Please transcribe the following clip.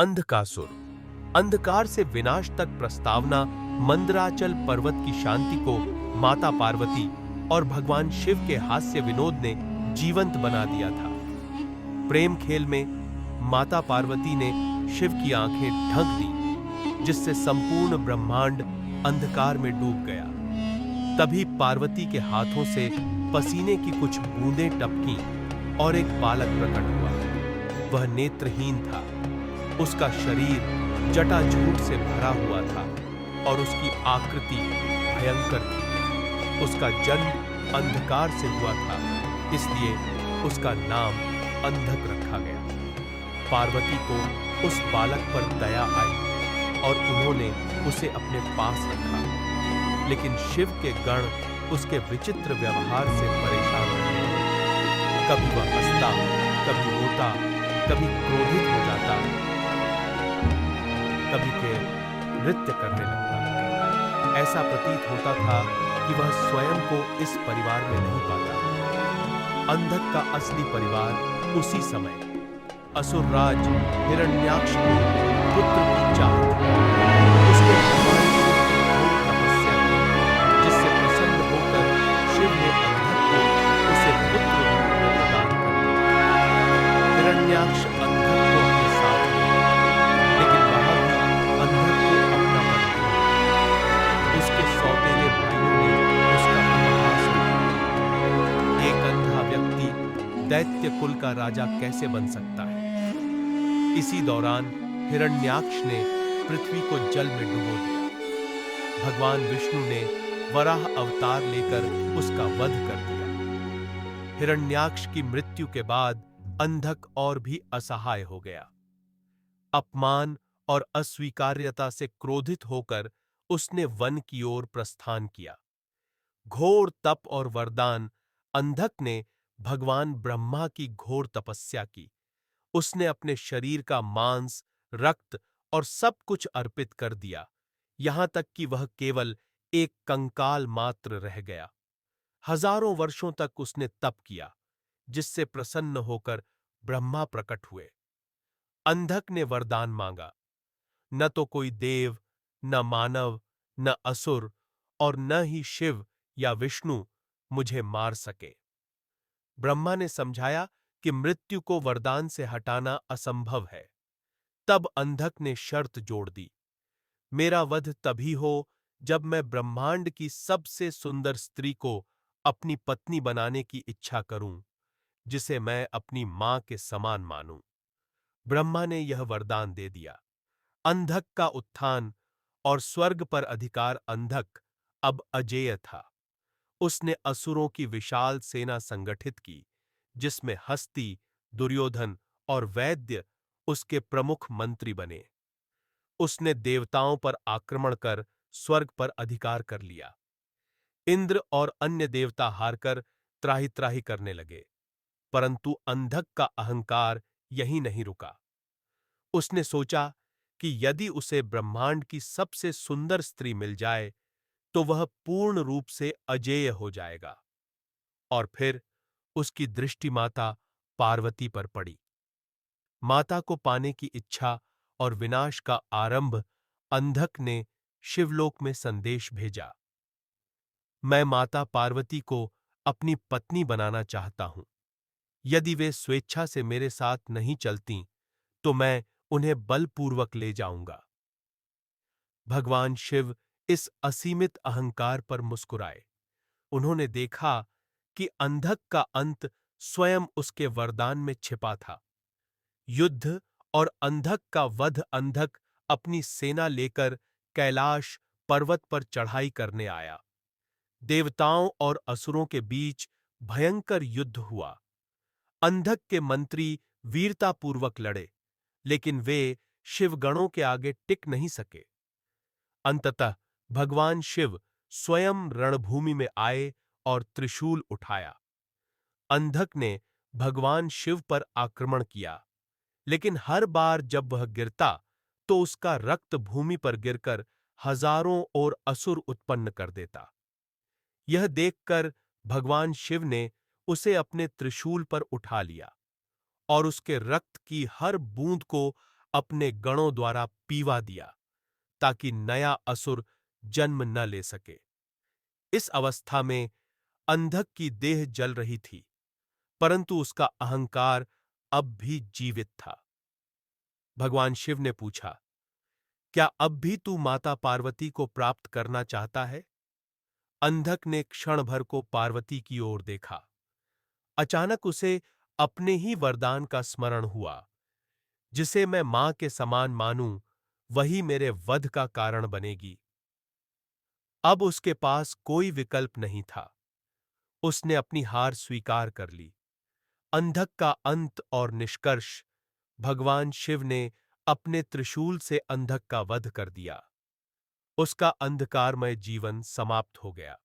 अंधकासुर। अंधकार से विनाश तक प्रस्तावना मंदराचल पर्वत की शांति को माता पार्वती और भगवान शिव के हास्य विनोद ने जीवंत बना दिया था। प्रेम खेल में माता पार्वती ने शिव की आंखें ढक दी, जिससे संपूर्ण ब्रह्मांड अंधकार में डूब गया। तभी पार्वती के हाथों से पसीने की कुछ बूंदें टपकीं और एक बालक प्रकट हुआ। वह नेत्रहीन था, उसका शरीर जटाजूट से भरा हुआ था और उसकी आकृति भयंकर थी। उसका जन्म अंधकार से हुआ था, इसलिए उसका नाम अंधक रखा गया। पार्वती को उस बालक पर दया आई और उन्होंने उसे अपने पास रखा, लेकिन शिव के गण उसके विचित्र व्यवहार से परेशान रहे। कभी वह हंसता, कभी रोता, कभी क्रोधित हो जाता, कभी के नृत्य करने लगता। ऐसा प्रतीत होता था कि वह स्वयं को इस परिवार में नहीं पाता। अंधक का असली परिवार उसी समय असुरराज हिरण्याक्ष को पुत्र की चाहत थी। उसके भगवान शिव की घोर तपस्या थी, जिससे प्रसन्न होकर शिव ने अंधक को उसे पुत्र रूप में प्रदान कर दिया। हिरण्याक्ष अंधक को अपने साथ लिया, लेकिन वहां भी अंधक को अपना पन दिया। उसके सौतेले भाइयों ने उसका उपहास किया। एक अंधा व्यक्ति दैत्य कुल का राजा कैसे बन सकता है? इसी दौरान हिरण्याक्ष ने पृथ्वी को जल में डुबो दिया। भगवान विष्णु ने वराह अवतार लेकर उसका वध कर दिया। हिरण्याक्ष की मृत्यु के बाद अंधक और भी असहाय हो गया। अपमान और अस्वीकार्यता से क्रोधित होकर उसने वन की ओर प्रस्थान किया। घोर तप और वरदान अंधक ने भगवान ब्रह्मा की घोर तपस्या की। उसने अपने शरीर का मांस, रक्त और सब कुछ अर्पित कर दिया, यहां तक कि वह केवल एक कंकाल मात्र रह गया। हजारों वर्षों तक उसने तप किया, जिससे प्रसन्न होकर ब्रह्मा प्रकट हुए। अंधक ने वरदान मांगा, न तो कोई देव, न मानव, न असुर और न ही शिव या विष्णु मुझे मार सके। ब्रह्मा ने समझाया कि मृत्यु को वरदान से हटाना असंभव है। तब अंधक ने शर्त जोड़ दी, मेरा वध तभी हो जब मैं ब्रह्मांड की सबसे सुंदर स्त्री को अपनी पत्नी बनाने की इच्छा करूं, जिसे मैं अपनी मां के समान मानूं। ब्रह्मा ने यह वरदान दे दिया। अंधक का उत्थान और स्वर्ग पर अधिकार अंधक अब अजेय था। उसने असुरों की विशाल सेना संगठित की, जिसमें हस्ती, दुर्योधन और वैद्य उसके प्रमुख मंत्री बने। उसने देवताओं पर आक्रमण कर स्वर्ग पर अधिकार कर लिया। इंद्र और अन्य देवता हारकर त्राहि-त्राहि करने लगे, परंतु अंधक का अहंकार यहीं नहीं रुका। उसने सोचा कि यदि उसे ब्रह्मांड की सबसे सुंदर स्त्री मिल जाए, तो वह पूर्ण रूप से अजेय हो जाएगा। और फिर उसकी दृष्टि माता पार्वती पर पड़ी। माता को पाने की इच्छा और विनाश का आरंभ अंधक ने शिवलोक में संदेश भेजा। मैं माता पार्वती को अपनी पत्नी बनाना चाहता हूं। यदि वे स्वेच्छा से मेरे साथ नहीं चलतीं, तो मैं उन्हें बलपूर्वक ले जाऊंगा। भगवान शिव इस असीमित अहंकार पर मुस्कुराए। उन्होंने देखा कि अंधक का अंत स्वयं उसके वरदान में छिपा था। युद्ध और अंधक का वध। अंधक अपनी सेना लेकर कैलाश पर्वत पर चढ़ाई करने आया। देवताओं और असुरों के बीच भयंकर युद्ध हुआ। अंधक के मंत्री वीरतापूर्वक लड़े, लेकिन वे शिवगणों के आगे टिक नहीं सके। अंततः भगवान शिव स्वयं रणभूमि में आए और त्रिशूल उठाया। अंधक ने भगवान शिव पर आक्रमण किया, लेकिन हर बार जब वह गिरता, तो उसका रक्त भूमि पर गिरकर हजारों और असुर उत्पन्न कर देता। यह देखकर भगवान शिव ने उसे अपने त्रिशूल पर उठा लिया और उसके रक्त की हर बूंद को अपने गणों द्वारा पीवा दिया ताकि नया असुर जन्म न ले सके। इस अवस्था में अंधक की देह जल रही थी, परंतु उसका अहंकार अब भी जीवित था। भगवान शिव ने पूछा, क्या अब भी तू माता पार्वती को प्राप्त करना चाहता है? अंधक ने क्षण भर को पार्वती की ओर देखा। अचानक उसे अपने ही वरदान का स्मरण हुआ, जिसे मैं मां के समान मानूं, वही मेरे वध का कारण बनेगी। अब उसके पास कोई विकल्प नहीं था। उसने अपनी हार स्वीकार कर ली। अंधक का अंत और निष्कर्ष भगवान शिव ने अपने त्रिशूल से अंधक का वध कर दिया। उसका अंधकारमय जीवन समाप्त हो गया।